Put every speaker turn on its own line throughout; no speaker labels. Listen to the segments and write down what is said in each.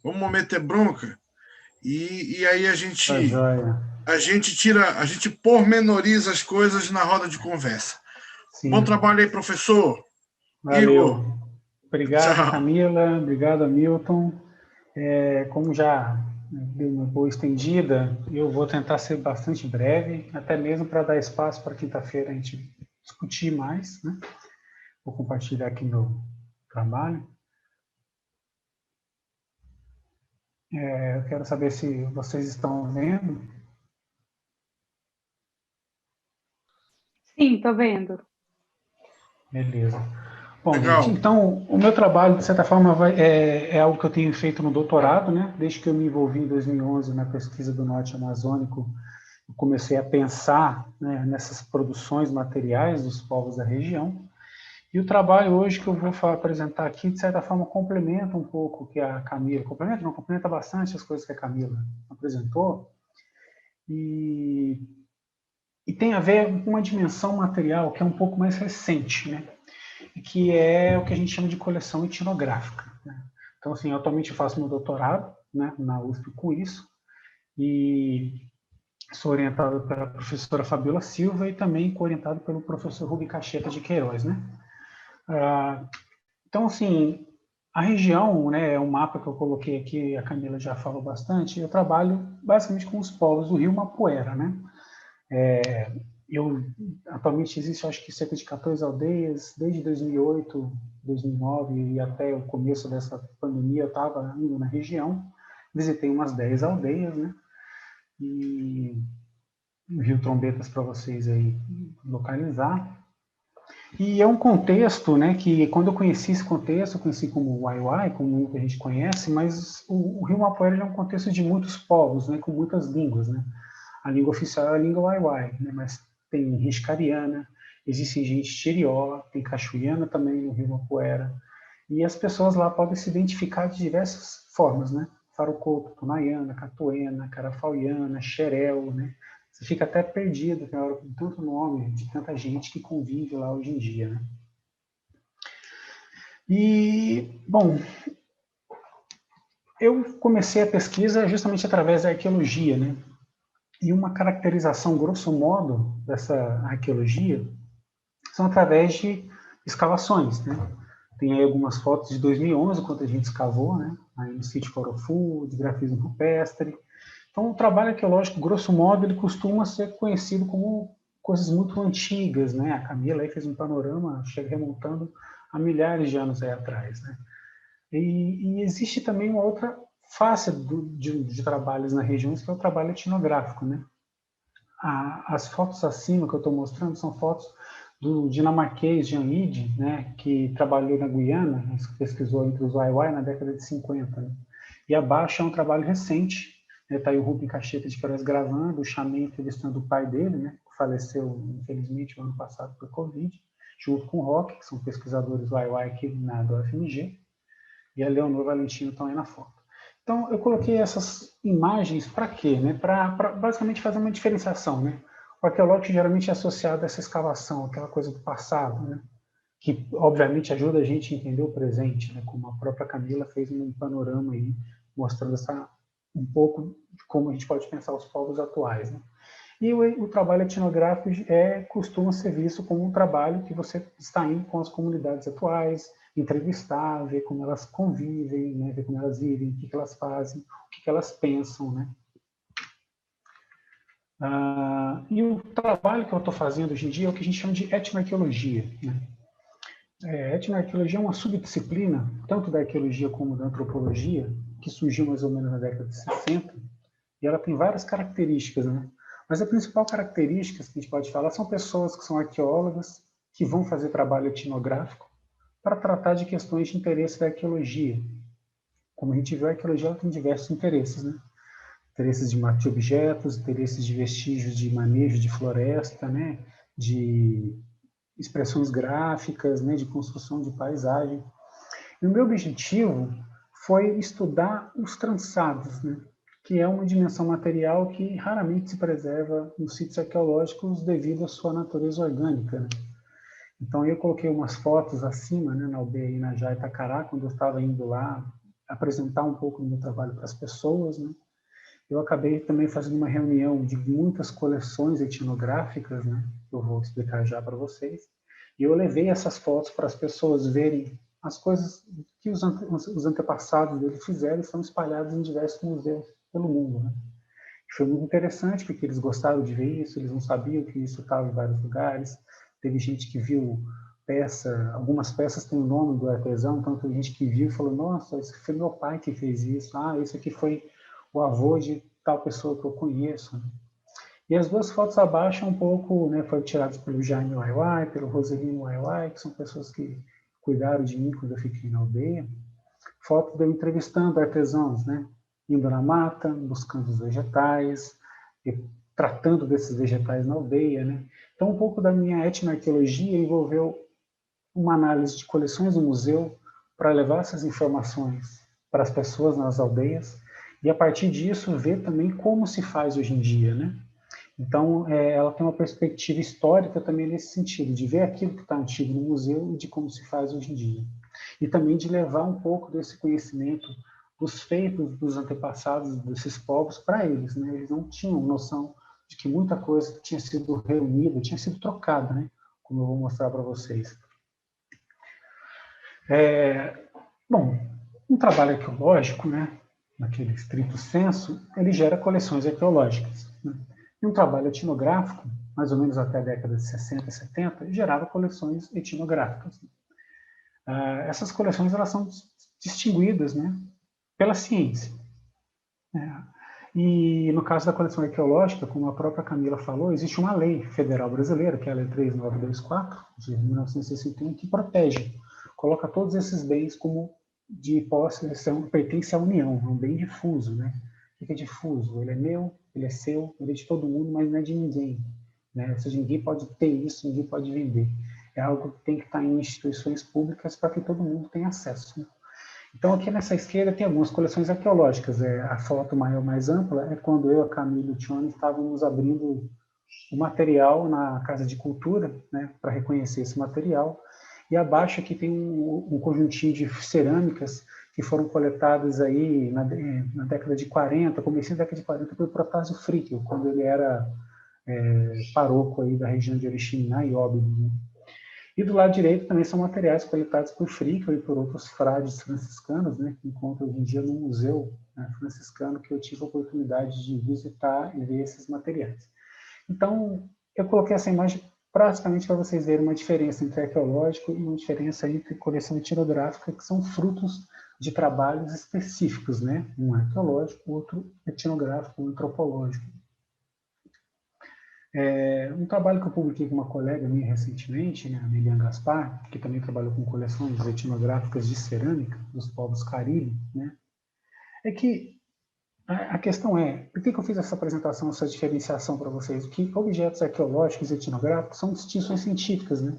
Vamos meter bronca e aí
Tá joia.
a gente pormenoriza as coisas na roda de conversa. Bom
Sim,
trabalho aí, professor. Igor,
valeu. Obrigado,
tchau.
Camila. Obrigado, Hamilton. Como já deu uma boa estendida, eu vou tentar ser bastante breve, até mesmo para dar espaço para quinta-feira a gente discutir mais, né? Vou compartilhar aqui meu trabalho. Eu quero saber se vocês estão vendo.
Sim, tô vendo.
Beleza. Bom, gente,
Legal.
então o meu trabalho, de certa forma, é algo que eu tenho feito no doutorado, né? Desde que eu me envolvi em 2011 na pesquisa do Norte Amazônico, eu comecei a pensar, né, nessas produções materiais dos povos da região. E o trabalho hoje que eu vou apresentar aqui, de certa forma, complementa um pouco o que a Camila, complementa bastante as coisas que a Camila apresentou, e, e tem a ver com uma dimensão material que é um pouco mais recente, né? Que é o que a gente chama de coleção etnográfica, né? Então, assim, atualmente eu faço meu doutorado, né, na USP com isso, e sou orientado pela professora Fabiola Silva e também orientado pelo professor Rubem Cacheta de Queiroz, né? Então, assim, a região, né, é um mapa que eu coloquei aqui, a Camila já falou bastante, eu trabalho basicamente com os povos do Rio Mapuera, né? Atualmente existe, acho que cerca de 14 aldeias, desde 2008, 2009 e até o começo dessa pandemia eu estava indo na região, visitei umas 10 aldeias, né? E Rio Trombetas para vocês aí localizar. E é um contexto, né, que quando eu conheci esse contexto, eu conheci como Waiwai, como muita gente conhece, mas o Rio Mapuera é um contexto de muitos povos, né, com muitas línguas, né? A língua oficial é a língua Waiwai, né, mas tem Riscariana, existe gente Xerió, tem Cachoeana também no Rio Mapuera, e as pessoas lá podem se identificar de diversas formas, né? Farocoto, Tunaiana, Catuena, Carafauiana, Xerel, né? Você fica até perdido na hora com tanto nome de tanta gente que convive lá hoje em dia, né? E, bom, eu comecei a pesquisa justamente através da arqueologia, né? E uma caracterização, grosso modo, dessa arqueologia são através de escavações, né? Tem aí algumas fotos de 2011, quando a gente escavou, né? Aí no sítio Corofu, de grafismo rupestre. Então, o trabalho arqueológico, grosso modo, ele costuma ser conhecido como coisas muito antigas, né? A Camila aí fez um panorama, chega remontando a milhares de anos aí atrás, né? E existe também uma outra face de trabalhos na região, que é o trabalho etnográfico, né? As fotos acima que eu estou mostrando são fotos do dinamarquês Jan Ide, né, que trabalhou na Guiana, pesquisou entre os Waiwai na década de 50. Né? E abaixo é um trabalho recente, está aí o Rubem Cacheta de Queiroz gravando, o Chamé entrevistando o pai dele, né, que faleceu, infelizmente, no ano passado por Covid, junto com o Roque, que são pesquisadores Waiwai aqui do UFMG, e a Leonor Valentino estão aí na foto. Então, eu coloquei essas imagens para quê? Né? Para basicamente fazer uma diferenciação. Né? O arqueológico geralmente é associado a essa escavação, aquela coisa do passado, né? Que obviamente ajuda a gente a entender o presente, né? Como a própria Camila fez um panorama aí, mostrando um pouco de como a gente pode pensar os povos atuais. Né? E o trabalho etnográfico costuma ser visto como um trabalho que você está indo com as comunidades atuais, entrevistar, ver como elas convivem, né, ver como elas vivem, o que elas fazem, o que elas pensam, né? E o trabalho que eu estou fazendo hoje em dia é o que a gente chama de etnoarqueologia. Né? Etnoarqueologia é uma subdisciplina, tanto da arqueologia como da antropologia, que surgiu mais ou menos na década de 60, e ela tem várias características, né? Mas a principal característica que a gente pode falar são pessoas que são arqueólogas, que vão fazer trabalho etnográfico para tratar de questões de interesse da arqueologia. Como a gente viu, a arqueologia ela tem diversos interesses, né? Interesses de mapa de objetos, interesses de vestígios de manejo de floresta, né? De expressões gráficas, né? De construção de paisagem. E o meu objetivo foi estudar os trançados, né? Que é uma dimensão material que raramente se preserva nos sítios arqueológicos devido à sua natureza orgânica. Né? Então, eu coloquei umas fotos acima, né, na aldeia Inajá e Itacará, quando eu estava indo lá apresentar um pouco do meu trabalho para as pessoas, né? Eu acabei também fazendo uma reunião de muitas coleções etnográficas, né? Eu vou explicar já para vocês. E eu levei essas fotos para as pessoas verem as coisas que os antepassados deles fizeram e estão espalhadas em diversos museus pelo mundo, né? Foi muito interessante, porque eles gostaram de ver isso, eles não sabiam que isso estava em vários lugares. Teve gente que viu algumas peças têm o nome do artesão, então teve gente que viu e falou, nossa, isso foi meu pai que fez isso, isso aqui foi o avô de tal pessoa que eu conheço. E as duas fotos abaixo um pouco, né, foram tiradas pelo Jaime Waiwai, pelo Roselino Waiwai, que são pessoas que cuidaram de mim quando eu fiquei na aldeia. Fotos de eu entrevistando artesãos, né, indo na mata, buscando os vegetais, e tratando desses vegetais na aldeia, né. Então, um pouco da minha etnoarqueologia envolveu uma análise de coleções do museu para levar essas informações para as pessoas nas aldeias e, a partir disso, ver também como se faz hoje em dia, né. Então, ela tem uma perspectiva histórica também nesse sentido, de ver aquilo que está antigo no museu e de como se faz hoje em dia. E também de levar um pouco desse conhecimento dos feitos dos antepassados desses povos para eles, né? Eles não tinham noção de que muita coisa tinha sido reunida, tinha sido trocada, né? Como eu vou mostrar para vocês. Bom, um trabalho arqueológico, né? Naquele estrito senso, ele gera coleções arqueológicas, né? E um trabalho etnográfico, mais ou menos até a década de 60 e 70, gerava coleções etnográficas. Essas coleções elas são distinguidas, né, pela ciência. E no caso da coleção arqueológica, como a própria Camila falou, existe uma lei federal brasileira, que é a Lei 3924, de 1961, que protege, coloca todos esses bens como de posse, pertence à União, é um bem difuso, né? O que é difuso? Ele é meu, ele é seu, ele é de todo mundo, mas não é de ninguém, né? Ou seja, ninguém pode ter isso, ninguém pode vender. É algo que tem que estar em instituições públicas para que todo mundo tenha acesso, né? Então, aqui nessa esquerda tem algumas coleções arqueológicas. A foto maior, mais ampla, é quando eu, a Camila e o Tione estávamos abrindo o material na Casa de Cultura, né, para reconhecer esse material. E abaixo aqui tem um conjuntinho de cerâmicas que foram coletadas aí na década de 40, comecinho da década de 40, pelo Protásio Frickel, quando ele era paróquio aí da região de Oriximiná e Óbidos, né? E do lado direito também são materiais coletados por Frickel e por outros frades franciscanos, né, que encontram hoje em dia no museu, né, franciscano, que eu tive a oportunidade de visitar e ver esses materiais. Então, eu coloquei essa imagem praticamente para vocês verem uma diferença entre arqueológico e uma diferença entre coleção etnográfica, que são frutos de trabalhos específicos, né? Um arqueológico, outro etnográfico, um antropológico. Um trabalho que eu publiquei com uma colega minha recentemente, né, a Lilian Gaspar, que também trabalhou com coleções etnográficas de cerâmica dos povos Cariri, né, é que a questão é, por que eu fiz essa apresentação, essa diferenciação para vocês? Que objetos arqueológicos e etnográficos são distinções científicas, né?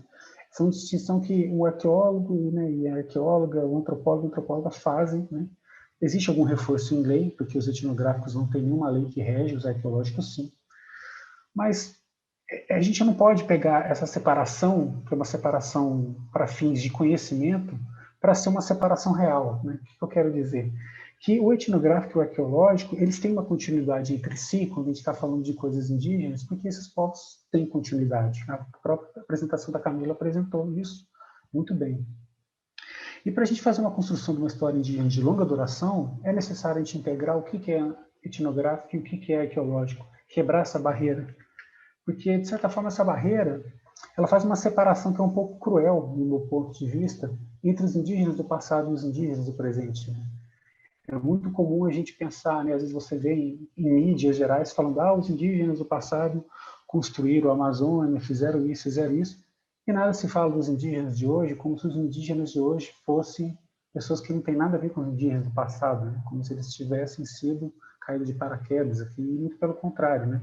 São distinção que o arqueólogo, né, e a arqueóloga, o antropólogo e a antropóloga fazem, né? Existe algum reforço em lei, porque os etnográficos não têm nenhuma lei que rege, os arqueológicos sim. Mas a gente não pode pegar essa separação, que é uma separação para fins de conhecimento, para ser uma separação real, né? O que eu quero dizer? Que o etnográfico e o arqueológico, eles têm uma continuidade entre si, quando a gente está falando de coisas indígenas, porque esses povos têm continuidade. A própria apresentação da Camila apresentou isso muito bem. E para a gente fazer uma construção de uma história indígena de longa duração, é necessário a gente integrar o que é etnográfico e o que é arqueológico, quebrar essa barreira. Porque, de certa forma, essa barreira ela faz uma separação que é um pouco cruel, no meu ponto de vista, entre os indígenas do passado e os indígenas do presente. É muito comum a gente pensar, né, às vezes você vê em mídias gerais falando os indígenas do passado construíram a Amazônia, fizeram isso, e nada se fala dos indígenas de hoje como se os indígenas de hoje fossem pessoas que não têm nada a ver com os indígenas do passado, né? Como se eles tivessem sido caídos de paraquedas aqui, e muito pelo contrário, né?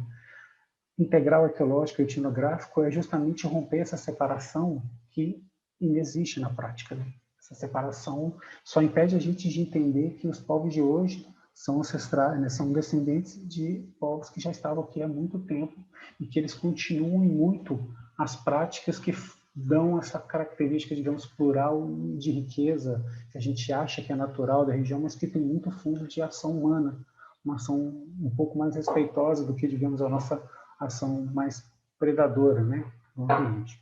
Integral arqueológico e etnográfico é justamente romper essa separação que inexiste na prática, né? Essa separação só impede a gente de entender que os povos de hoje são ancestrais, né? São descendentes de povos que já estavam aqui há muito tempo e que eles continuam muito as práticas que dão essa característica, digamos, plural de riqueza, que a gente acha que é natural da região, mas que tem muito fundo de ação humana, uma ação um pouco mais respeitosa do que, digamos, a nossa ação mais predadora, né, no ambiente.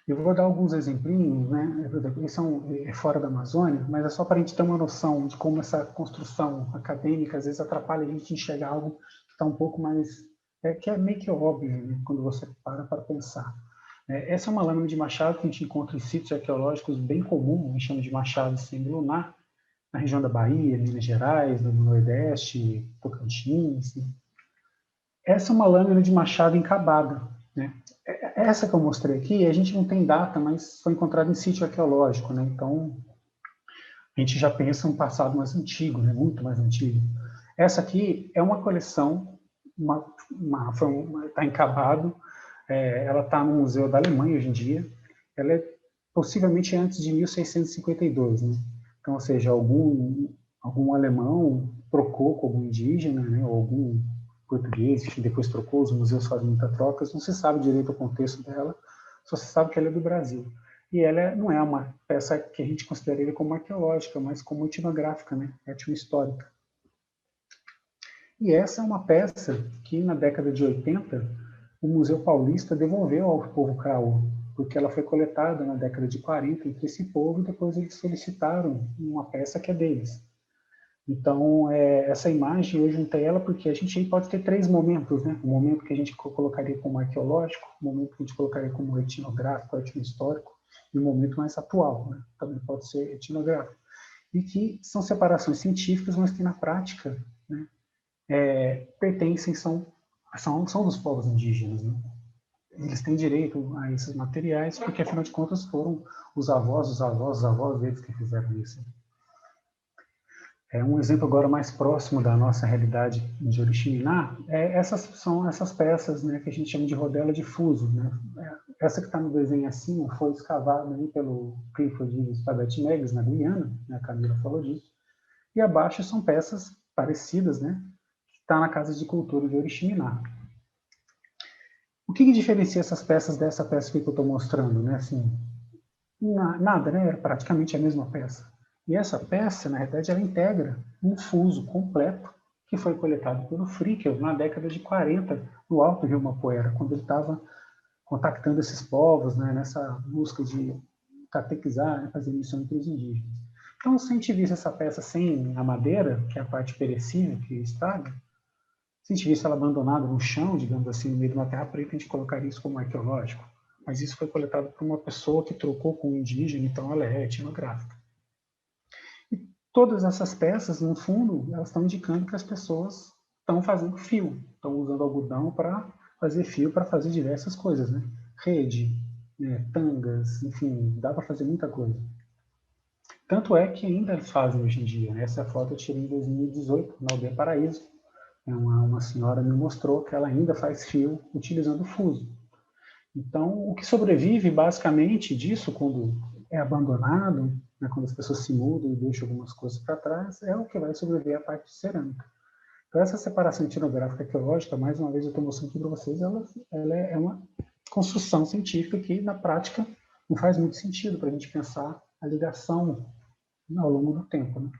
Eu vou dar alguns exemplinhos, né? Eles são fora da Amazônia, mas é só para a gente ter uma noção de como essa construção acadêmica às vezes atrapalha a gente enxergar algo que está um pouco mais, que é meio que óbvio, né? Quando você para pensar. Essa é uma lâmina de machado que a gente encontra em sítios arqueológicos bem comum, a gente chama de machado semilunar, na região da Bahia, Minas Gerais, no Nordeste, Tocantins. Né? Essa é uma lâmina de machado encabada, né? Essa que eu mostrei aqui, a gente não tem data, mas foi encontrada em sítio arqueológico, né? Então, a gente já pensa um passado mais antigo, né? Muito mais antigo. Essa aqui é uma coleção, está encabado, ela está no Museu da Alemanha hoje em dia, ela é possivelmente antes de 1652, né? Então, ou seja, algum alemão trocou com algum indígena, né? Ou algum português, que depois trocou, os museus fazem muitas trocas, não se sabe direito o contexto dela, só se sabe que ela é do Brasil. E ela não é uma peça que a gente consideraria como arqueológica, mas como etnográfica, né? Etnohistórica. E essa é uma peça que, na década de 80, o Museu Paulista devolveu ao povo Kraô, porque ela foi coletada na década de 40 entre esse povo, e depois eles solicitaram uma peça que é deles. Então, essa imagem, eu juntei ela porque a gente pode ter três momentos, né? O momento que a gente colocaria como arqueológico, o momento que a gente colocaria como etnográfico, etnohistórico, e o momento mais atual, né? Também pode ser etnográfico. E que são separações científicas, mas que na prática, né, pertencem, são dos povos indígenas, né? Eles têm direito a esses materiais, porque afinal de contas foram os avós deles que fizeram isso. Um exemplo agora mais próximo da nossa realidade de Oriximiná, são essas peças, né, que a gente chama de rodela de fuso. Né? Essa que está no desenho acima foi escavada aí pelo Clifford Spaghetti Meggs, na Guiana, né, a Camila falou disso, e abaixo são peças parecidas, né, que está na Casa de Cultura de Oriximiná. O que diferencia essas peças dessa peça que eu estou mostrando? Né? Assim, nada, né? É praticamente a mesma peça. E essa peça, na verdade, ela integra um fuso completo que foi coletado pelo Frickel na década de 40, no Alto Rio Mapoera, quando ele estava contactando esses povos, né, nessa busca de catequizar, né, fazer missão entre os indígenas. Então, se a gente visse essa peça sem a madeira, que é a parte perecível, que estraga, se a gente visse ela abandonada no chão, digamos assim, no meio de uma terra preta, a gente colocaria isso como arqueológico. Mas isso foi coletado por uma pessoa que trocou com um indígena, então ela é etnográfica. E todas essas peças, no fundo, elas estão indicando que as pessoas estão fazendo fio, estão usando algodão para fazer fio, para fazer diversas coisas, né? Rede, né, tangas, enfim, dá para fazer muita coisa. Tanto é que ainda eles fazem hoje em dia. Né? Essa foto eu tirei em 2018, na Aldeia Paraíso. Uma senhora me mostrou que ela ainda faz fio utilizando fuso. Então, o que sobrevive basicamente disso, quando é abandonado, né, quando as pessoas se mudam e deixam algumas coisas para trás, é o que vai sobreviver a parte de cerâmica. Então, essa separação etnográfica arqueológica, mais uma vez eu estou mostrando aqui para vocês, ela é uma construção científica que, na prática, não faz muito sentido para a gente pensar a ligação ao longo do tempo. Né?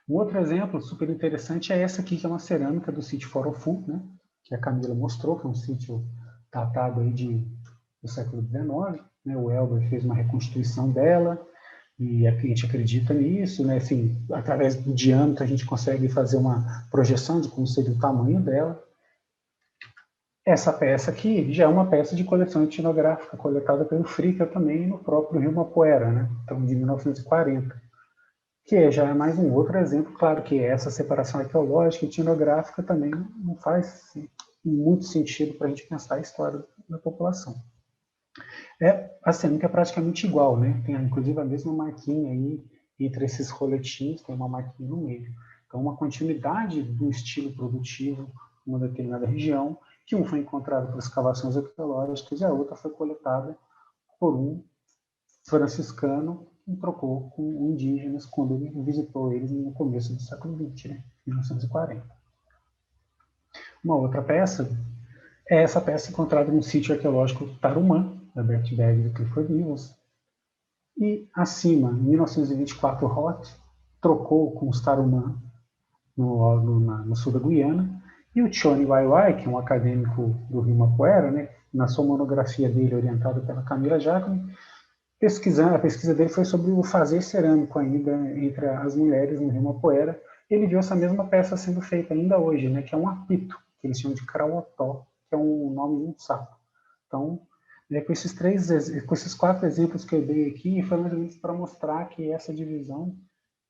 Um outro exemplo super interessante é essa aqui, que é uma cerâmica do sítio Forofu, né, que a Camila mostrou, que é um sítio datado aí do século XIX. Né, o Elber fez uma reconstituição dela, e a gente acredita nisso. Né, assim, através do diâmetro a gente consegue fazer uma projeção de como seria o tamanho dela. Essa peça aqui já é uma peça de coleção etnográfica, coletada pelo Frickel também no próprio Rio Mapoera, né, então de 1940. Que já é mais um outro exemplo. Claro que essa separação arqueológica e etnográfica também não faz muito sentido para a gente pensar a história da população. A cerâmica é praticamente igual, né? Tem inclusive a mesma marquinha aí entre esses roletinhos, tem uma marquinha no meio. Então, uma continuidade do estilo produtivo em uma determinada região, que um foi encontrado por escavações arqueológicas e a outra foi coletada por um franciscano que trocou com indígenas quando ele visitou eles no começo do século XX, né, 1940. Uma outra peça é essa peça encontrada no sítio arqueológico Tarumã, da Bert Berg e do Clifford Nivels. E acima, em 1924, Roth trocou com os Tarumã no sul da Guiana, e o Choni Waiwai, que é um acadêmico do Rio Mapoera, né, na sua monografia dele, orientada pela Camila Jacome, a pesquisa dele foi sobre o fazer cerâmico ainda entre as mulheres no Rio Mapoera. Ele viu essa mesma peça sendo feita ainda hoje, né, que é um apito, que eles chamam de crauotó, que é um nome de um sapo. Então, com esses 4 exemplos que eu dei aqui, foi mais ou menos para mostrar que essa divisão,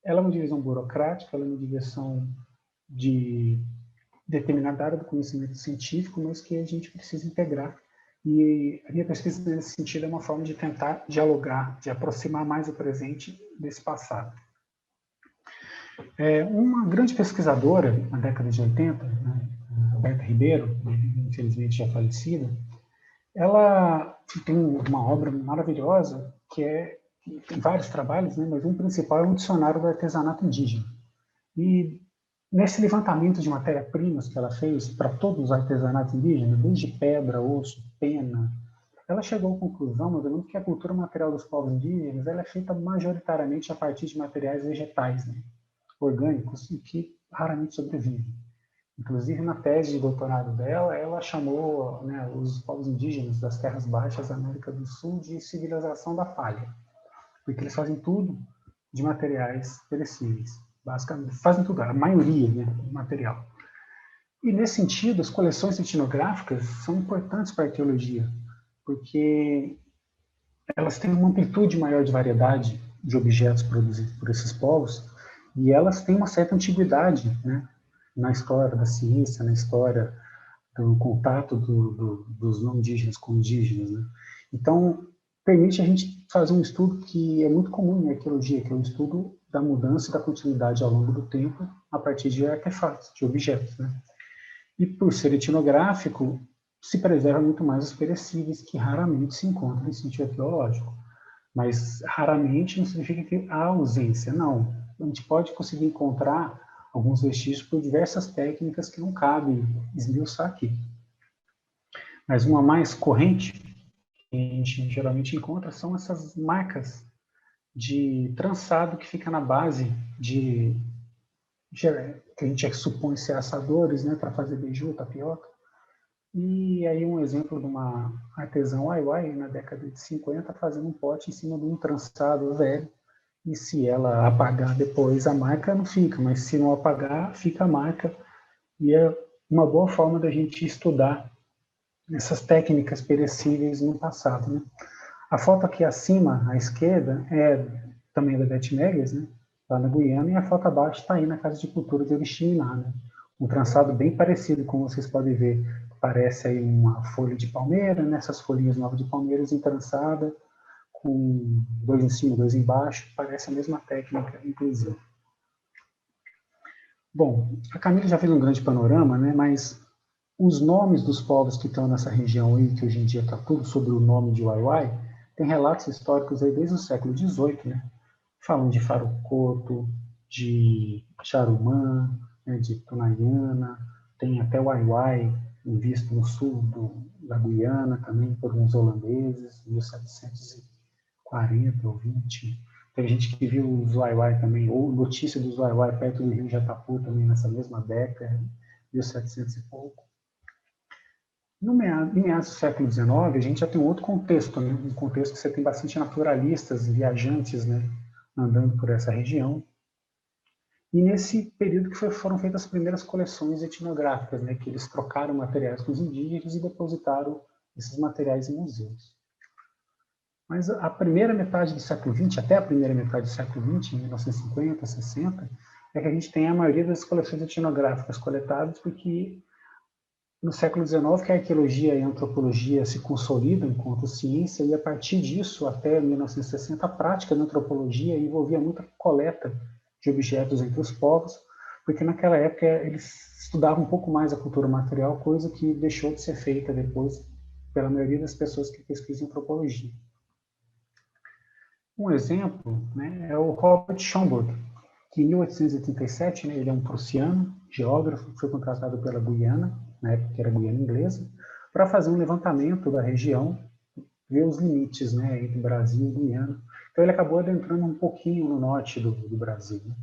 ela é uma divisão burocrática, ela é uma divisão de determinada área do conhecimento científico, mas que a gente precisa integrar. E a minha pesquisa nesse sentido é uma forma de tentar dialogar, de aproximar mais o presente desse passado. Uma grande pesquisadora, na década de 80, né, Roberta Ribeiro, infelizmente já falecida, ela tem uma obra maravilhosa que tem vários trabalhos, né, mas um principal é um dicionário do artesanato indígena. E nesse levantamento de matéria-primas que ela fez para todos os artesanatos indígenas, desde pedra, osso, pena, ela chegou à conclusão, mais ou menos, que a cultura material dos povos indígenas ela é feita majoritariamente a partir de materiais vegetais, né, orgânicos, e que raramente sobrevivem. Inclusive, na tese de doutorado dela, ela chamou, né, os povos indígenas das terras baixas da América do Sul de civilização da palha, porque eles fazem tudo de materiais perecíveis. Basicamente, fazem tudo, a maioria, né, material. E, nesse sentido, as coleções etnográficas são importantes para a arqueologia, porque elas têm uma amplitude maior de variedade de objetos produzidos por esses povos, e elas têm uma certa antiguidade, né, na história da ciência, na história do contato dos não indígenas com indígenas, né? Então, permite a gente fazer um estudo que é muito comum na arqueologia, que é o estudo da mudança e da continuidade ao longo do tempo a partir de artefatos, de objetos, né? E por ser etnográfico, se preserva muito mais os perecíveis, que raramente se encontram em sítio arqueológico. Mas raramente não significa que há ausência, não. A gente pode conseguir encontrar alguns vestígios por diversas técnicas que não cabe esmiuçar aqui. Mas uma mais corrente, que a gente geralmente encontra, são essas marcas de trançado que fica na base que a gente supõe ser assadores, né, para fazer beiju, tapioca. E aí um exemplo de uma artesã Waiwai, na década de 50, fazendo um pote em cima de um trançado velho, e se ela apagar depois, a marca não fica, mas se não apagar, fica a marca, e é uma boa forma da gente estudar essas técnicas perecíveis no passado, né? A foto aqui acima, à esquerda, é também da Beth Megas, né, lá na Guiana, e a foto abaixo está aí na Casa de Cultura de Oriximiná, né? Um trançado bem parecido, como vocês podem ver, parece aí uma folha de palmeira, nessas folhinhas novas de palmeiras entrançada, com 2 em cima, 2 embaixo, parece a mesma técnica, inclusive. Bom, a Camila já fez um grande panorama, né, mas os nomes dos povos que estão nessa região aí, que hoje em dia está tudo sobre o nome de Waiwai, tem relatos históricos aí desde o século XVIII, né? Falam de Farocoto, de Charumã, né, de Tunaiana, tem até Waiwai, visto no sul da Guiana também por uns holandeses, 1740 ou 20. Tem gente que viu os Waiwai também, ou notícia dos Waiwai perto do rio Jatapu também nessa mesma década, 1700 e pouco. Em meados do século XIX, a gente já tem um outro contexto, né? Um contexto que você tem bastante naturalistas, viajantes, né, andando por essa região. E nesse período que foram feitas as primeiras coleções etnográficas, né, que eles trocaram materiais com os indígenas e depositaram esses materiais em museus. Mas a primeira metade do século XX, até a primeira metade do século XX, em 1950, 60, é que a gente tem a maioria das coleções etnográficas coletadas, porque no século XIX que a arqueologia e a antropologia se consolidam enquanto ciência, e a partir disso, até 1960, a prática da antropologia envolvia muita coleta de objetos entre os povos, porque naquela época eles estudavam um pouco mais a cultura material, coisa que deixou de ser feita depois pela maioria das pessoas que pesquisam antropologia. Um exemplo, né, é o Robert Schomburg, que em 1887, né, ele é um prussiano, geógrafo, foi contratado pela Guiana, na época que era Guiana inglesa, para fazer um levantamento da região, ver os limites, né, entre Brasil e Guiana. Então ele acabou adentrando um pouquinho no norte do Brasil, né?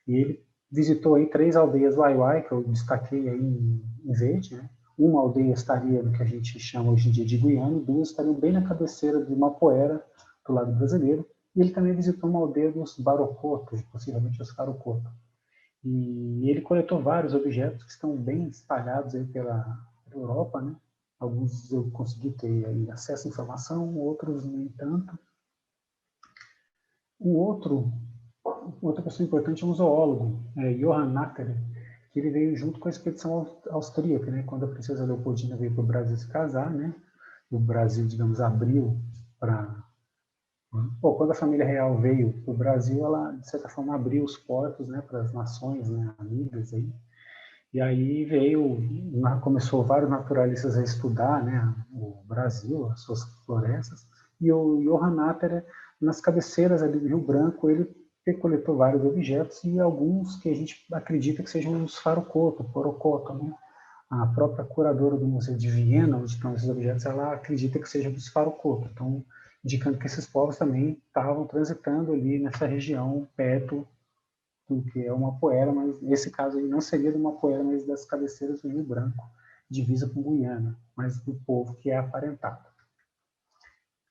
E ele visitou aí 3 aldeias Waiwai, que eu destaquei aí em verde, né? Uma aldeia estaria no que a gente chama hoje em dia de Guiana, e 2 estariam bem na cabeceira de Mapoera, do lado brasileiro. E ele também visitou uma aldeia dos Barocotos, possivelmente os Carocoto. E ele coletou vários objetos que estão bem espalhados aí pela Europa, né? Alguns eu consegui ter aí acesso à informação, outros nem tanto. Outra pessoa importante é um zoólogo, Johann Natter, que ele veio junto com a expedição austríaca, né? Quando a princesa Leopoldina veio para o Brasil se casar, né? O Brasil, digamos, abriu para... quando a família real veio para o Brasil, ela, de certa forma, abriu os portos, né, para as nações, né, amigas aí. E aí começou vários naturalistas a estudar, né, o Brasil, as suas florestas, e o Johann Natter, nas cabeceiras ali do Rio Branco, ele coletou vários objetos, e alguns que a gente acredita que sejam os Farocoto, Porocoto, né? A própria curadora do Museu de Viena, onde estão esses objetos, ela acredita que sejam dos Farocoto, então indicando que esses povos também estavam transitando ali nessa região perto do que é uma Mapoera, mas nesse caso aí não seria de uma Mapoera, mas das cabeceiras do Rio Branco, divisa com Guiana, mas do povo que é aparentado.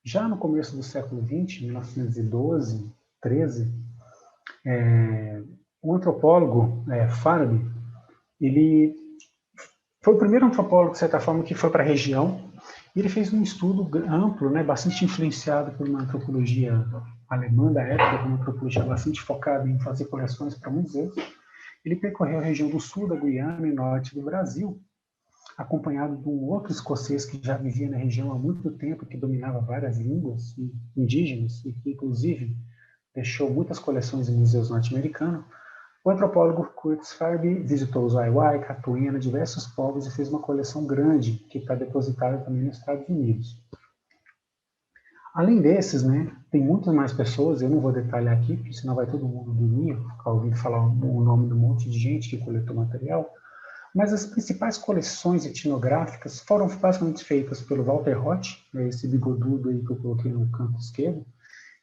Já no começo do século XX, 1912, 13, o antropólogo Farabi, ele foi o primeiro antropólogo, de certa forma, que foi para a região, e ele fez um estudo amplo, né, bastante influenciado por uma antropologia alemã da época, uma antropologia bastante focada em fazer coleções para museus. Ele percorreu a região do sul da Guiana e norte do Brasil, acompanhado de um outro escocês que já vivia na região há muito tempo, que dominava várias línguas indígenas e que, inclusive, deixou muitas coleções em museus norte-americanos. O antropólogo Kurt Farby visitou os Waiwai, Catuena, diversos povos e fez uma coleção grande que está depositada também nos Estados Unidos. Além desses, né, tem muitas mais pessoas, eu não vou detalhar aqui, porque senão vai todo mundo dormir, ficar ouvindo falar o nome de um monte de gente que coletou material, mas as principais coleções etnográficas foram basicamente feitas pelo Walter Roth, esse bigodudo aí que eu coloquei no canto esquerdo,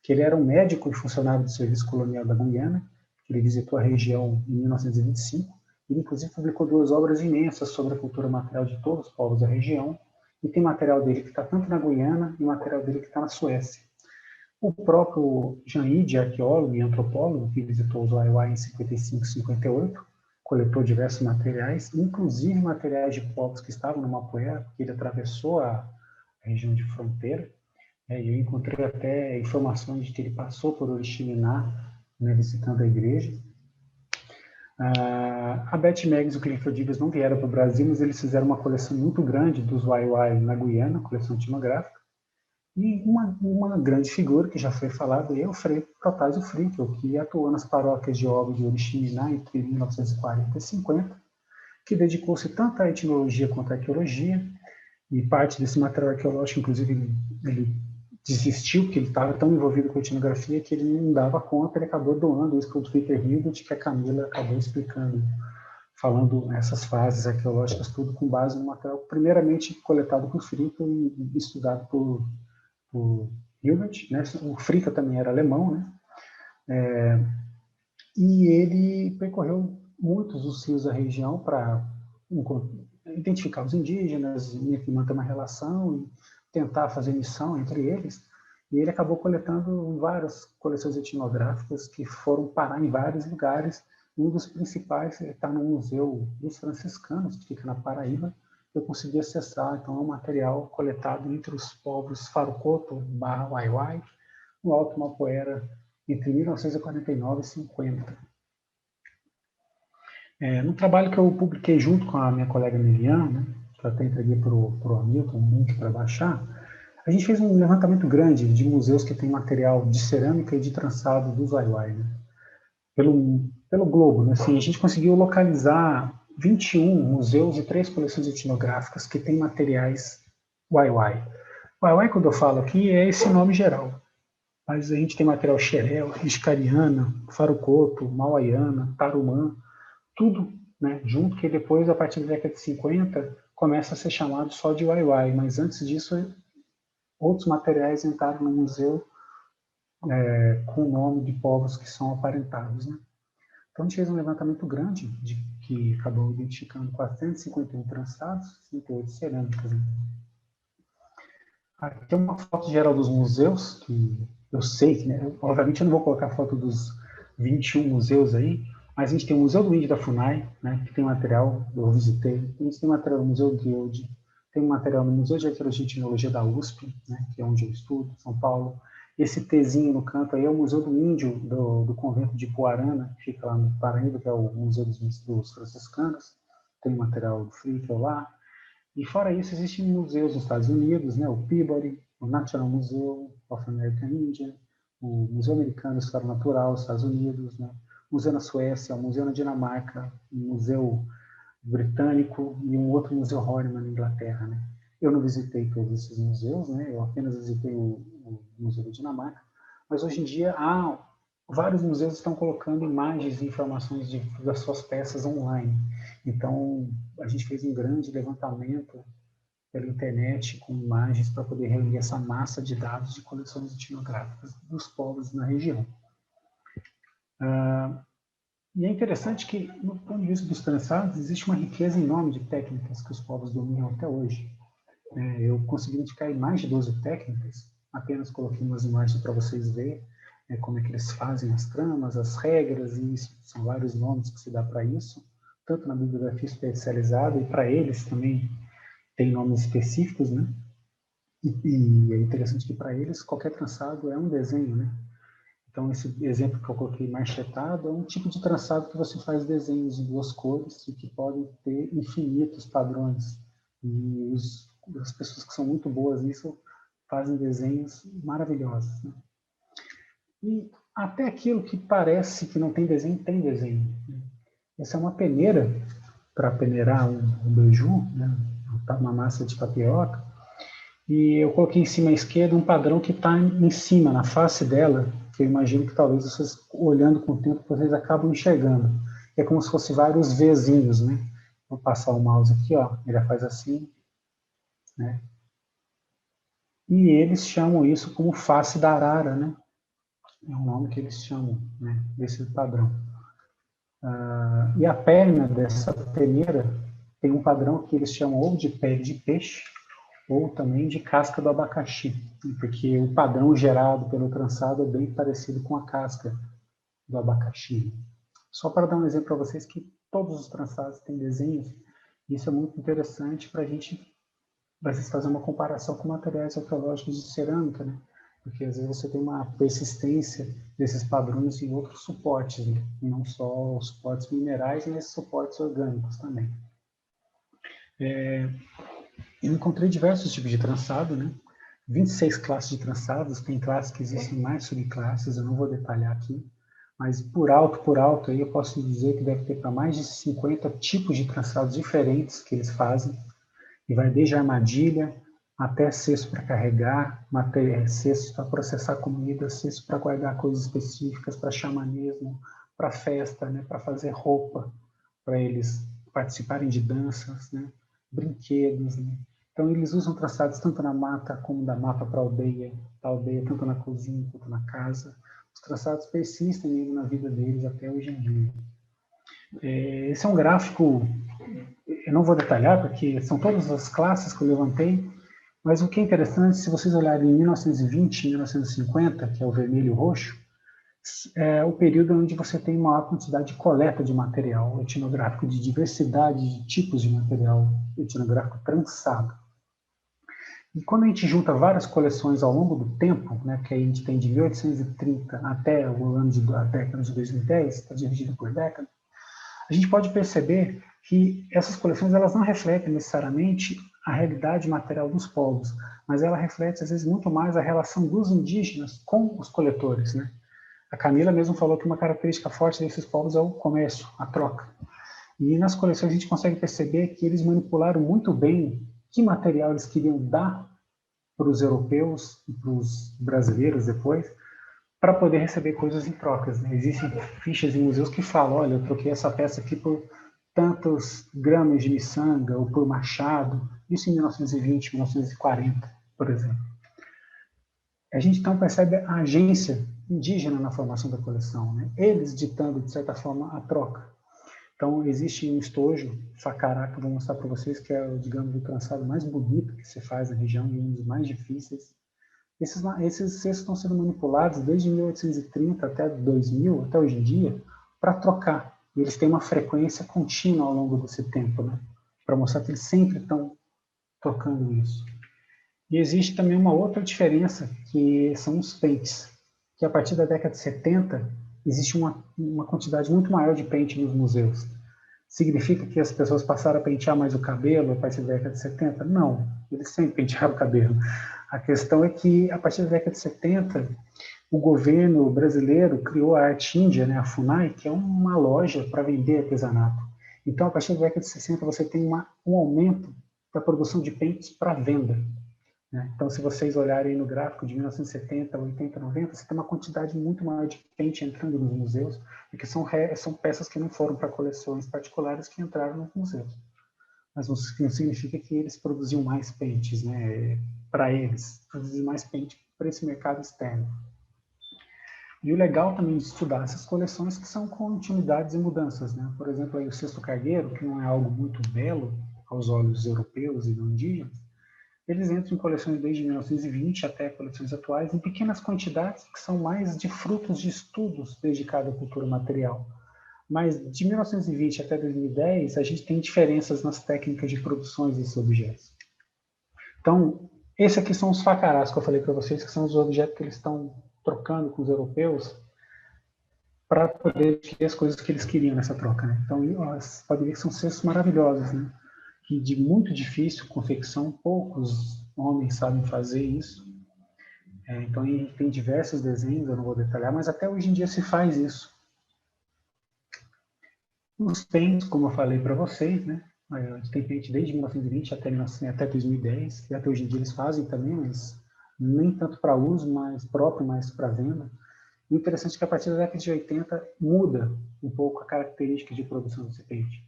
que ele era um médico e funcionário do Serviço Colonial da Guiana, que ele visitou a região em 1925, ele inclusive publicou 2 obras imensas sobre a cultura material de todos os povos da região, e tem material dele que está tanto na Guiana e material dele que está na Suécia. O próprio Jean Ide, arqueólogo e antropólogo, que visitou os Waiwai em 55 e 58, coletou diversos materiais, inclusive materiais de povos que estavam no Mapoera, porque ele atravessou a região de fronteira. E eu encontrei até informações de que ele passou por Oriximiná, né, visitando a igreja. A Beth Meggs e o Clifford Divas não vieram para o Brasil, mas eles fizeram uma coleção muito grande dos Waiwai na Guiana, coleção etnográfica. E uma grande figura que já foi falada é o Frei Protásio Frickel, que atuou nas paróquias de Óbidos de Oriximiná entre 1940 e 50, que dedicou-se tanto à etnologia quanto à arqueologia, e parte desse material arqueológico, inclusive, ele desistiu, porque ele estava tão envolvido com a etnografia que ele não dava conta, ele acabou doando isso para o Peter Hilbert, que a Camila acabou explicando, falando essas fases arqueológicas, tudo com base no material, primeiramente coletado por Frickel e estudado por Hilbert, né? O Frickel também era alemão, né? E ele percorreu muitos dos rios da região para identificar os indígenas, manter uma relação e tentar fazer missão entre eles. E ele acabou coletando várias coleções etnográficas que foram parar em vários lugares. Um dos principais está no Museu dos Franciscanos, que fica na Paraíba. Eu consegui acessar, então, é um material coletado entre os povos Farocoto / Waiwai, no Alto Mapoera, entre 1949 e 50. No trabalho que eu publiquei junto com a minha colega Miriam, né, que eu até entreguei para o Hamilton, um link para baixar, a gente fez um levantamento grande de museus que tem material de cerâmica e de trançado dos Waiwai, né, pelo globo. Né, assim, a gente conseguiu localizar 21 museus e 3 coleções etnográficas que têm materiais Waiwai. Waiwai, quando eu falo aqui, é esse nome geral. Mas a gente tem material Xerel, Riscariana, Farocoto, Mauaiana, Tarumã, tudo né? Junto que depois, a partir da década de 50, começa a ser chamado só de Waiwai, mas antes disso, outros materiais entraram no museu com o nome de povos que são aparentados, né? Então, a gente fez um levantamento grande, que acabou identificando 451 trançados, 38 cerâmicas. Né? Aqui é uma foto geral dos museus, que eu sei que, né, obviamente eu não vou colocar a foto dos 21 museus aí, mas a gente tem o Museu do Índio da FUNAI, né, que tem material, eu visitei, a gente tem material no Museu Guild, tem material no Museu de Arqueologia e Etnologia da USP, né, que é onde eu estudo, São Paulo. Esse Tzinho no canto aí é o Museu do Índio do convento de Poarana, que fica lá no Paraíba, que é o Museu dos Franciscanos. Tem material do Frickel lá. E fora isso, existem museus nos Estados Unidos, né? O Peabody, o National Museum of American Indian, o Museu Americano de História Natural dos Estados Unidos, né? O Museu na Suécia, o Museu na Dinamarca, o Museu Britânico e um outro Museu Horniman na Inglaterra, né? Eu não visitei todos esses museus, né? Eu apenas visitei o Museu da Dinamarca, mas hoje em dia vários museus estão colocando imagens e informações das suas peças online. Então, a gente fez um grande levantamento pela internet com imagens para poder reunir essa massa de dados de coleções etnográficas dos povos na região. E é interessante que, no ponto de vista dos trançados, existe uma riqueza enorme de técnicas que os povos dominam até hoje. Eu consegui identificar mais de 12 técnicas, apenas coloquei umas imagens para vocês verem como é que eles fazem as tramas, as regras, e isso, são vários nomes que se dá para isso, tanto na bibliografia especializada, e para eles também tem nomes específicos, né? E é interessante que para eles qualquer trançado é um desenho, né? Então esse exemplo que eu coloquei marchetado é um tipo de trançado que você faz desenhos em duas cores e que podem ter infinitos padrões. E as pessoas que são muito boas nisso fazem desenhos maravilhosos, né? E até aquilo que parece que não tem desenho, tem desenho. Essa é uma peneira para peneirar um beiju, né? Uma massa de tapioca. E eu coloquei em cima à esquerda um padrão que está em cima, na face dela, que eu imagino que talvez vocês, olhando com o tempo, vocês acabam enxergando. É como se fosse vários Vzinhos, né? Vou passar o mouse aqui, ó. Ele faz assim, né? E eles chamam isso como face da arara, né? É o nome que eles chamam, né? Desse padrão. E a perna dessa peneira tem um padrão que eles chamam ou de pele de peixe ou também de casca do abacaxi, porque o padrão gerado pelo trançado é bem parecido com a casca do abacaxi. Só para dar um exemplo para vocês que todos os trançados têm desenhos, isso é muito interessante para a gente fazer uma comparação com materiais arqueológicos de cerâmica, né? Porque às vezes você tem uma persistência desses padrões em outros suportes, né? E não só os suportes minerais, mas suportes orgânicos também. Eu encontrei diversos tipos de trançado, né? 26 classes de trançados, tem classes que existem mais subclasses, eu não vou detalhar aqui, mas por alto, aí eu posso dizer que deve ter para mais de 50 tipos de trançados diferentes que eles fazem, e vai desde armadilha até cesto para carregar, cesto para processar comida, cesto para guardar coisas específicas, para xamanismo, para festa, né? Para fazer roupa, para eles participarem de danças, né? Brinquedos, né? Então, eles usam trançados tanto na mata como da mata para a aldeia, da aldeia tanto na cozinha quanto na casa. Os trançados persistem na vida deles até hoje em dia. Esse é um gráfico, eu não vou detalhar, porque são todas as classes que eu levantei, mas o que é interessante, se vocês olharem em 1920 e 1950, que é o vermelho e o roxo, é o período onde você tem maior quantidade de coleta de material etnográfico, de diversidade de tipos de material etnográfico trançado. E quando a gente junta várias coleções ao longo do tempo, né, que a gente tem de 1830 até a década de 2010, está dividido por década, a gente pode perceber que essas coleções elas não refletem necessariamente a realidade material dos povos, mas ela reflete, às vezes, muito mais a relação dos indígenas com os coletores, né? A Camila mesmo falou que uma característica forte desses povos é o comércio, a troca. E nas coleções a gente consegue perceber que eles manipularam muito bem que material eles queriam dar para os europeus e para os brasileiros depois, para poder receber coisas em trocas, né? Existem fichas em museus que falam, olha, eu troquei essa peça aqui por tantos gramas de miçanga ou por machado, isso em 1920, 1940, por exemplo. A gente então percebe a agência indígena na formação da coleção, né? Eles ditando, de certa forma, a troca. Então, existe um estojo, Sacará, que eu vou mostrar para vocês, que é, digamos, o trançado mais bonito que se faz na região e um dos mais difíceis. Esses cestos estão sendo manipulados desde 1830 até 2000, até hoje em dia, para trocar. E eles têm uma frequência contínua ao longo desse tempo, né? Para mostrar que eles sempre estão trocando isso. E existe também uma outra diferença, que são os pentes, que a partir da década de 70 existe uma quantidade muito maior de pente nos museus. Significa que as pessoas passaram a pentear mais o cabelo a partir da década de 70? Não, eles sempre pentearam o cabelo. A questão é que, a partir da década de 70, o governo brasileiro criou a Arte Índia, né, a FUNAI, que é uma loja para vender artesanato. Então, a partir da década de 60, você tem um aumento da produção de pentes para venda. Então, se vocês olharem no gráfico de 1970, 80, 90, você tem uma quantidade muito maior de pente entrando nos museus, porque são peças que não foram para coleções particulares que entraram nos museus. Mas não significa que eles produziam mais pentes, né? Para eles, produziam mais pente para esse mercado externo. E o legal também de estudar essas coleções que são continuidades e mudanças, né? Por exemplo, aí o cesto cargueiro, que não é algo muito belo aos olhos europeus e não indígenas, eles entram em coleções desde 1920 até coleções atuais, em pequenas quantidades, que são mais de frutos de estudos dedicados à cultura material. Mas de 1920 até 2010, a gente tem diferenças nas técnicas de produções desses objetos. Então, esses aqui são os facarás que eu falei para vocês, que são os objetos que eles estão trocando com os europeus para poder ter as coisas que eles queriam nessa troca, né? Então, pode ver que são cestos maravilhosos, né? Que de muito difícil confecção, poucos homens sabem fazer isso. Então, tem diversos desenhos, eu não vou detalhar, mas até hoje em dia se faz isso. Os pentes, como eu falei para vocês, né? A gente tem pente desde 1920 até 2010, e até hoje em dia eles fazem também, mas nem tanto para uso, mas próprio, mais para venda. O interessante é que a partir da década de 80 muda um pouco a característica de produção desse pente.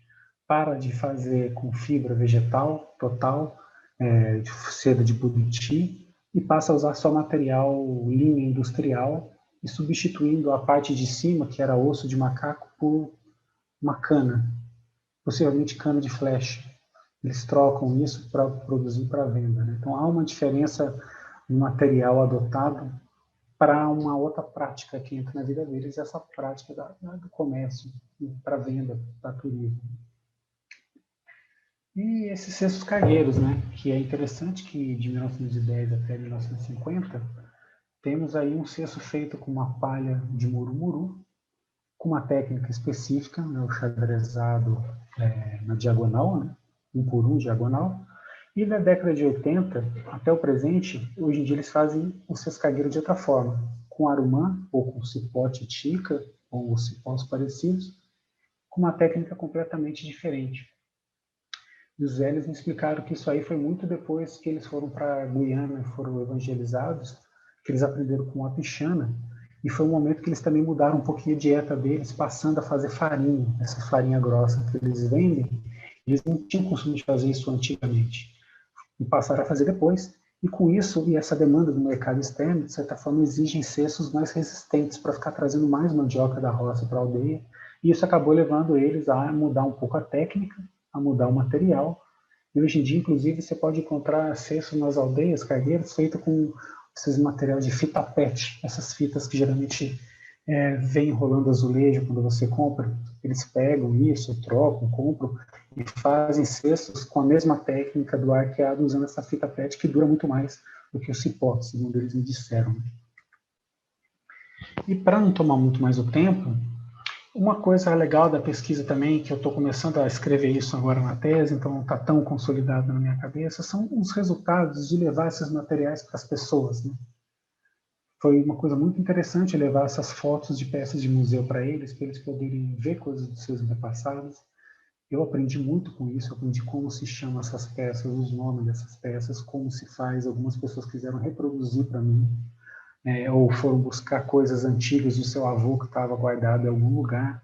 Para de fazer com fibra vegetal total, de seda de buriti, e passa a usar só material linha industrial, e substituindo a parte de cima, que era osso de macaco, por uma cana, possivelmente cana de flecha. Eles trocam isso para produzir para venda, né? Então há uma diferença no material adotado para uma outra prática que entra na vida deles, essa prática do comércio, para venda, para turismo. E esses cestos cargueiros, né? Que é interessante que de 1910 até 1950, temos aí um cesto feito com uma palha de murumuru, com uma técnica específica, né, o xadrezado na diagonal, né, um por um diagonal. E na década de 80 até o presente, hoje em dia eles fazem o cesto cargueiro de outra forma, com arumã ou com cipó titica, ou cipós parecidos, com uma técnica completamente diferente. E os velhos me explicaram que isso aí foi muito depois que eles foram para Guiana e foram evangelizados, que eles aprenderam com a pichana, e foi um momento que eles também mudaram um pouquinho a dieta deles, passando a fazer farinha, essa farinha grossa que eles vendem. Eles não tinham costume de fazer isso antigamente, e passaram a fazer depois. E com isso, e essa demanda do mercado externo, de certa forma, exigem cestos mais resistentes para ficar trazendo mais mandioca da roça para a aldeia. E isso acabou levando eles a mudar um pouco a técnica, a mudar o material. E hoje em dia, inclusive, você pode encontrar cestos nas aldeias, cargueiros, feitos com esses materiais de fita PET, essas fitas que geralmente vêm enrolando azulejo quando você compra. Eles pegam isso, trocam, compram e fazem cestos com a mesma técnica do arqueado, usando essa fita PET que dura muito mais do que o cipó, segundo eles me disseram. E para não tomar muito mais o tempo, uma coisa legal da pesquisa também, que eu estou começando a escrever isso agora na tese, então não está tão consolidado na minha cabeça, são os resultados de levar esses materiais para as pessoas, né? Foi uma coisa muito interessante levar essas fotos de peças de museu para eles poderem ver coisas dos seus antepassados. Eu aprendi muito com isso, eu aprendi como se chamam essas peças, os nomes dessas peças, como se faz. Algumas pessoas quiseram reproduzir para mim, ou foram buscar coisas antigas do seu avô que estava guardado em algum lugar,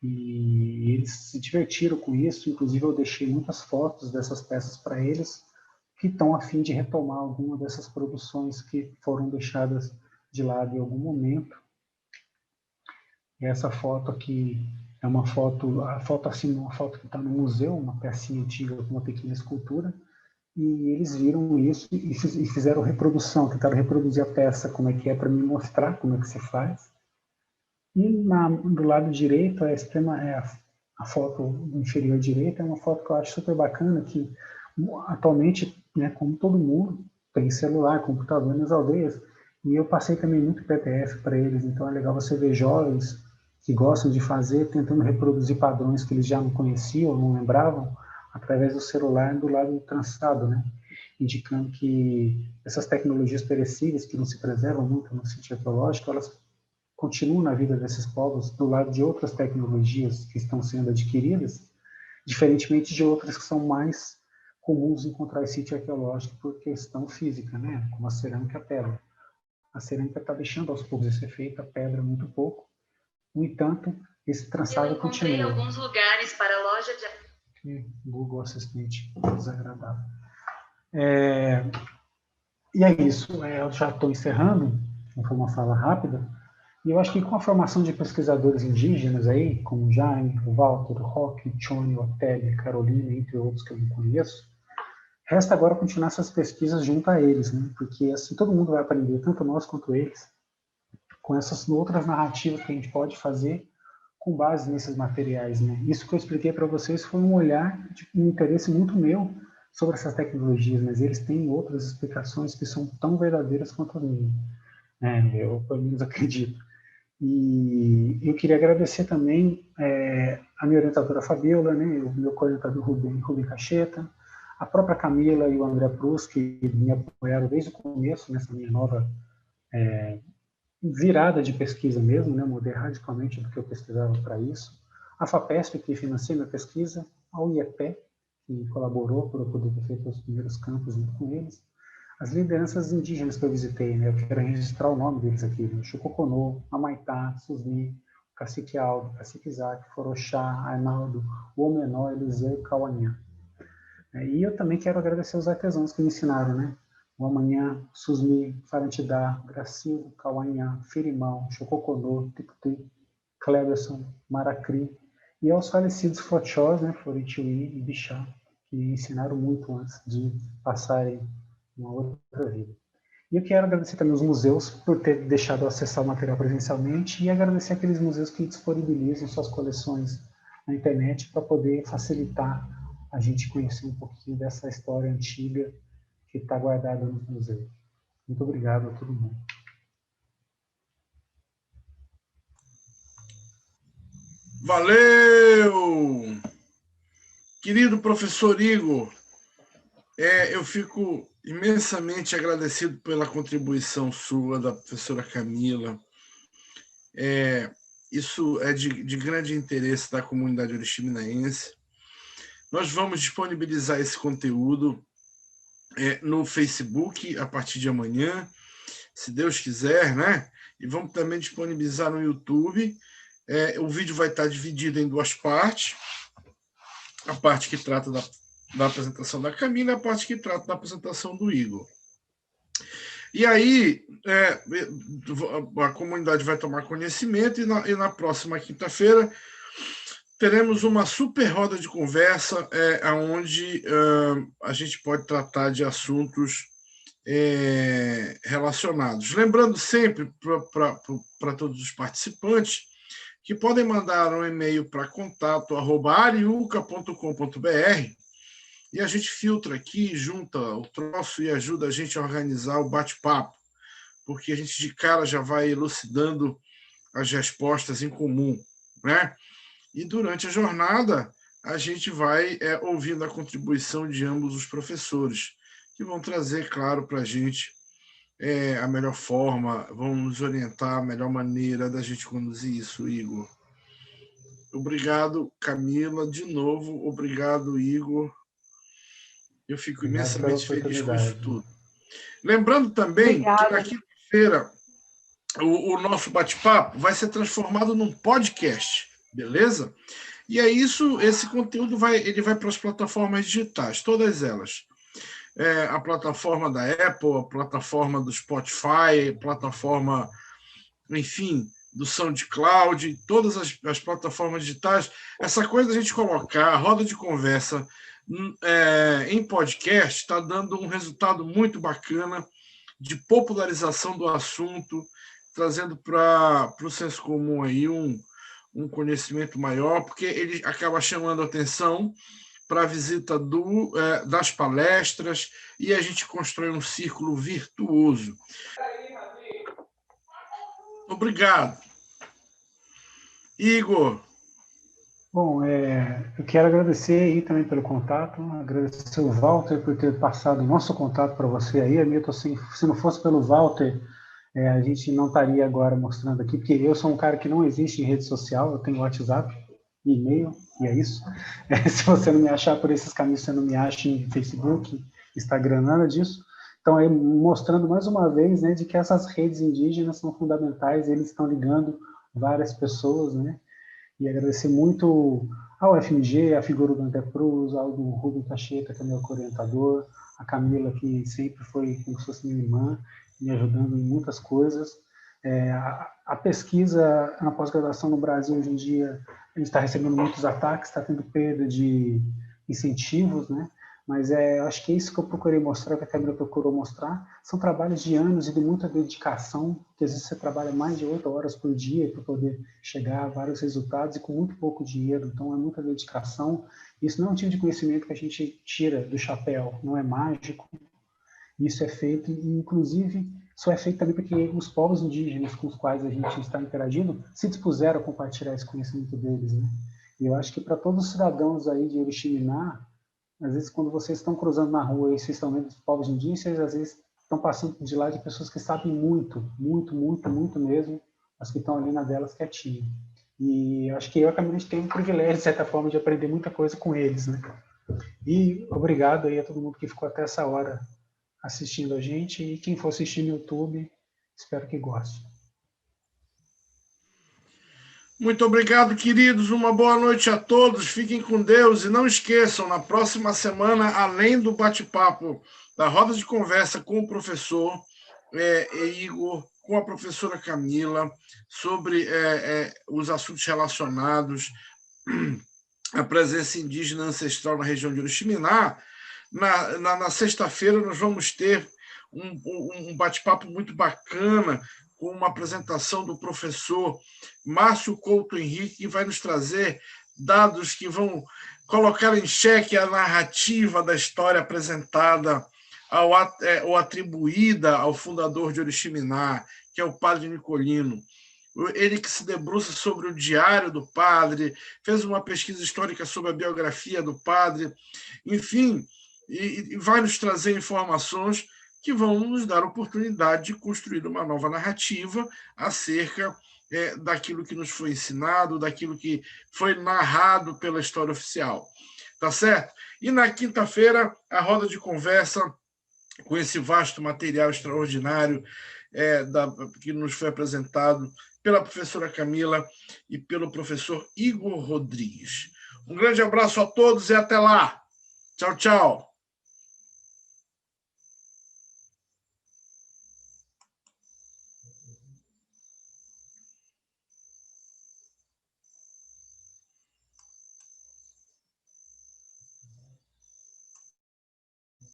e eles se divertiram com isso, inclusive eu deixei muitas fotos dessas peças para eles, que estão a fim de retomar alguma dessas produções que foram deixadas de lado em algum momento. E essa foto aqui é uma foto, a foto acima é uma foto que está no museu, uma pecinha antiga com uma pequena escultura, e eles viram isso e fizeram reprodução, tentaram reproduzir a peça, como é que é, para me mostrar como é que se faz. E do lado direito, a foto inferior direita, é uma foto que eu acho super bacana, que atualmente, né, como todo mundo, tem celular, computador nas aldeias, e eu passei também muito PDF para eles, então é legal você ver jovens que gostam de fazer, tentando reproduzir padrões que eles já não conheciam, não lembravam, através do celular do lado trançado, né? Indicando que essas tecnologias perecíveis, que não se preservam muito no sítio arqueológico, elas continuam na vida desses povos do lado de outras tecnologias que estão sendo adquiridas, diferentemente de outras que são mais comuns encontrar em sítio arqueológico por questão física, né? Como a cerâmica e a pedra. A cerâmica está deixando aos poucos esse efeito, a pedra muito pouco. No entanto, esse trançado continua.
Eu encontrei alguns lugares para a loja de...
Google Assistente, desagradável. E é isso, eu já estou encerrando, foi uma fala rápida, e eu acho que com a formação de pesquisadores indígenas aí, como o Jaime, o Walter, o Roque, o Tchone, o Otélio, a Carolina, entre outros que eu não conheço, resta agora continuar essas pesquisas junto a eles, né? Porque assim todo mundo vai aprender, tanto nós quanto eles, com essas outras narrativas que a gente pode fazer com base nesses materiais, né? Isso que eu expliquei para vocês foi um olhar, um interesse muito meu sobre essas tecnologias, mas eles têm outras explicações que são tão verdadeiras quanto a minha, né? Eu, pelo menos, acredito. E eu queria agradecer também a minha orientadora Fabiola, né? O meu coordenador Rubem Cacheta, a própria Camila e o André Prus, que me apoiaram desde o começo nessa minha nova virada de pesquisa mesmo, né? Mudei radicalmente do que eu pesquisava para isso. A FAPESP, que financia minha pesquisa, a UIEPE, que colaborou para eu poder ter feito os primeiros campos junto com eles. As lideranças indígenas que eu visitei, né? Eu quero registrar o nome deles aqui, né? Chucoconô, Amaitá, Susni, Cacique Aldo, Cacique Isaac, Foroxá, Arnaldo, o Omenó, Eliseu e Cauanhã. E eu também quero agradecer os artesãos que me ensinaram, né? O Amanhã, Susmi, Farantidá, Gracil, Cauanhã, Firimão, Chococonô, Tiputi, Cleberson, Maracri, e aos falecidos Fochós, né, Floritiuí e Bichá, que me ensinaram muito antes de passarem uma outra vida. E eu quero agradecer também os museus por ter deixado eu acessar o material presencialmente e agradecer aqueles museus que disponibilizam suas coleções na internet para poder facilitar a gente conhecer um pouquinho dessa história antiga que está guardada nos museus. Muito obrigado a todo mundo.
Valeu! Querido professor Igor, eu fico imensamente agradecido pela contribuição sua, da professora Camila. Isso é de grande interesse da comunidade oriximineense. Nós vamos disponibilizar esse conteúdo no Facebook a partir de amanhã, se Deus quiser, né? E vamos também disponibilizar no YouTube. O vídeo vai estar dividido em duas partes. A parte que trata da apresentação da Camila e a parte que trata da apresentação do Igor. E aí, a comunidade vai tomar conhecimento e na próxima quinta-feira teremos uma super roda de conversa onde a gente pode tratar de assuntos relacionados. Lembrando sempre para todos os participantes que podem mandar um e-mail para contato@ariuca.com.br e a gente filtra aqui, junta o troço e ajuda a gente a organizar o bate-papo, porque a gente de cara já vai elucidando as respostas em comum, né? E durante a jornada, a gente vai ouvindo a contribuição de ambos os professores, que vão trazer, claro, para a gente a melhor forma, vão nos orientar a melhor maneira da gente conduzir isso, Igor. Obrigado, Camila, de novo. Obrigado, Igor. Eu fico imensamente feliz com isso tudo. Lembrando também que na quinta-feira o nosso bate-papo vai ser transformado num podcast, beleza? E é isso, esse conteúdo ele vai para as plataformas digitais, todas elas. A plataforma da Apple, a plataforma do Spotify, a plataforma, enfim, do SoundCloud, todas as plataformas digitais. Essa coisa da gente colocar a roda de conversa em podcast está dando um resultado muito bacana de popularização do assunto, trazendo para o senso comum aí um conhecimento maior, porque ele acaba chamando a atenção para a visita das palestras e a gente constrói um círculo virtuoso. Obrigado. Igor.
Bom, eu quero agradecer aí também pelo contato, agradecer o Walter por ter passado o nosso contato para você aí, Hamilton. Se não fosse pelo Walter, a gente não estaria agora mostrando aqui, porque eu sou um cara que não existe em rede social, eu tenho WhatsApp, e-mail, e é isso. Se você não me achar por esses caminhos, você não me acha em Facebook, Instagram, nada disso. Então, aí, mostrando mais uma vez, né, de que essas redes indígenas são fundamentais, eles estão ligando várias pessoas, né? E agradecer muito ao FMG, a figura do André Cruz, ao do Rubem Tacheta, que é meu orientador, a Camila, que sempre foi como se fosse minha irmã, me ajudando em muitas coisas. A pesquisa na pós-graduação no Brasil, hoje em dia, a gente está recebendo muitos ataques, está tendo perda de incentivos, né? Mas acho que é isso que eu procurei mostrar, que a Camila procurou mostrar. São trabalhos de anos e de muita dedicação, que às vezes você trabalha mais de 8 horas por dia para poder chegar a vários resultados e com muito pouco dinheiro. Então, é muita dedicação. Isso não é um tipo de conhecimento que a gente tira do chapéu, não é mágico. Isso é feito, e inclusive, só é feito também porque os povos indígenas com os quais a gente está interagindo se dispuseram a compartilhar esse conhecimento deles, né? E eu acho que para todos os cidadãos aí de Oriximiná, às vezes, quando vocês estão cruzando na rua e vocês estão vendo os povos indígenas, às vezes estão passando de lá de pessoas que sabem muito, muito, muito, muito mesmo, as que estão ali na delas quietinho. E acho que eu e a Camila, a gente tem um privilégio, de certa forma, de aprender muita coisa com eles, né? E obrigado aí a todo mundo que ficou até essa hora assistindo a gente, e quem for assistir no YouTube, espero que goste.
Muito obrigado, queridos. Uma boa noite a todos. Fiquem com Deus e não esqueçam, na próxima semana, além do bate-papo da roda de conversa com o professor Igor, com a professora Camila, sobre os assuntos relacionados à presença indígena ancestral na região de Oriximiná, na sexta-feira nós vamos ter um bate-papo muito bacana com uma apresentação do professor Márcio Couto Henrique, que vai nos trazer dados que vão colocar em xeque a narrativa da história apresentada ou atribuída ao fundador de Oriximiná, que é o padre Nicolino. Ele que se debruça sobre o diário do padre, fez uma pesquisa histórica sobre a biografia do padre, enfim, e vai nos trazer informações que vão nos dar a oportunidade de construir uma nova narrativa acerca daquilo que nos foi ensinado, daquilo que foi narrado pela história oficial. Tá certo? E na quinta-feira, a roda de conversa com esse vasto material extraordinário que nos foi apresentado pela professora Camila e pelo professor Igor Rodrigues. Um grande abraço a todos e até lá. Tchau, tchau.